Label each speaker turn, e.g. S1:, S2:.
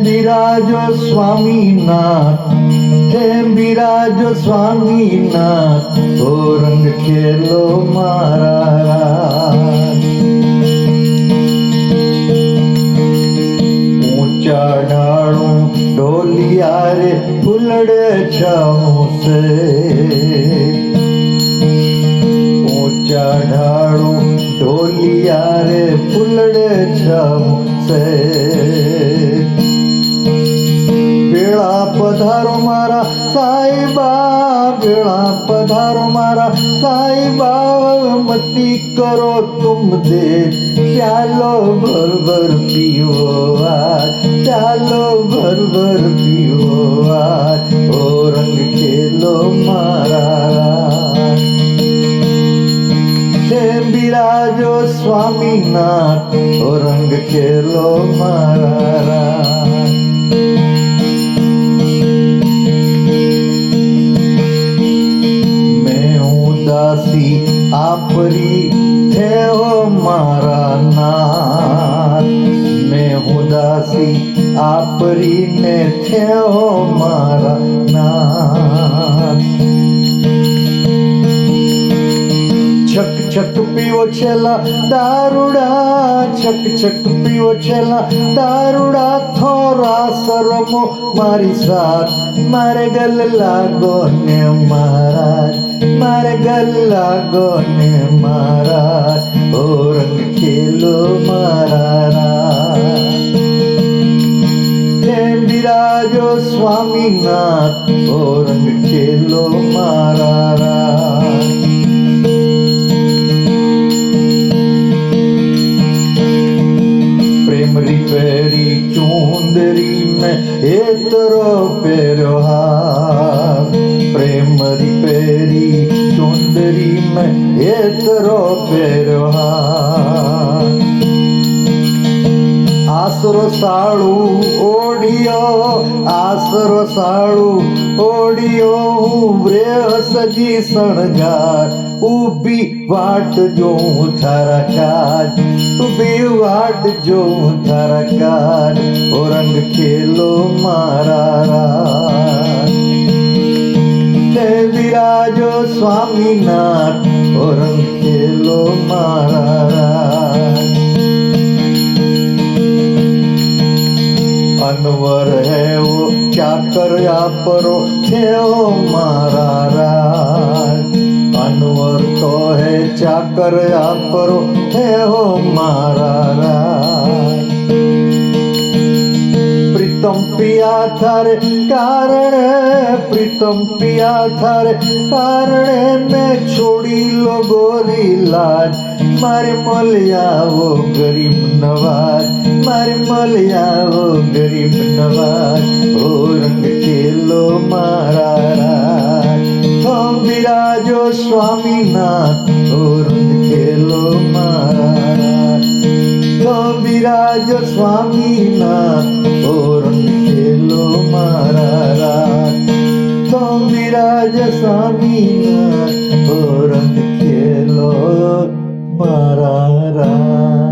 S1: બિરાજો સ્વામીનાથ, જેમ બિરાજો સ્વામીનાથ, ઓ રંગ ખેલો મારા રાત. ઊંચા ડાળું ઢોલિયા રે ફૂલડે છાઉં સે, ઊંચા ઢાળું ઢોલિયા રે ફૂલડે છાઉં સે. વેળા પધારો મારા સાઈબા, વેળા પધારો મારા સાઈબા, મતી કરો તુમ દે ચાલો ભર ભર પીવો આજ, ચાલો ભર ભર પીવો આજ, ઓ રંગ ખેલો મારા રાત. જેમ બિરાજો સ્વામીનાથ, ઓ રંગ ખેલો મારા રાત. ઉદાસી આપરી થયો મારા નાથ, મેં ઉદાસી આપરીને થયો મારા નાથ. છક છક પીવો છેલા દારૂડા, છક છક પીવો છેલા દારૂડા, થોરા સરમો મારી સાથ, મારે ગલ લાગો ને મહારાજ, મારે ગલ લાગો ને મહારાજ, ઓ રંગ ખેલો મારા રાત. જેમ બિરાજો સ્વામીનાથ, ઓ રંગ ખેલો મારા રાત. પ્રેમરી પહેરી ચુંદરી મેં એતરો પહેર્યો હાર, પ્રેમરી પહેરી ચુંદરી મેં એતરો પહેર્યો હાર. આસરો સાળું ઓઢિયો, આસરો સાળું ઓઢિયો, હું વ્રેહ સજી શણગાર, ઊભી વાટ જોઉં તારા કાજ, ઊભી વાટ જોઉં તારા કાજ, ઓ રંગ ખેલો મારા રાત. જય બિરાજો સ્વામીનાથ, ઓ રંગ ખેલો મારા રાત. અનવર હે વો ચાકર આપરો થયો મારા રાજ, અનવર તો હે ચાકર આપરો થયો મારા રાજ. પ્રીતમ પિયા થારે કારણે, પ્રીતમ પિયા થારે કારણે, મેં છોડી લો ગોરી લાજ, મારે મળ્યાવો ગરીબ નવાજ, મારે મળ્યાવો ગરીબ નવાજ, ઓ રંગ ખેલો મારા રાત. થમ બિરાજો સ્વામીનાથ, ઓ રંગ ખેલો મારા રાત. થમ બિરાજો સ્વામીનાથ, ઓ રંગ ખેલો મારા રાત. થમ બિરાજો સ્વામીનાથ, ઓ રંગ ખેલો મારા રાત.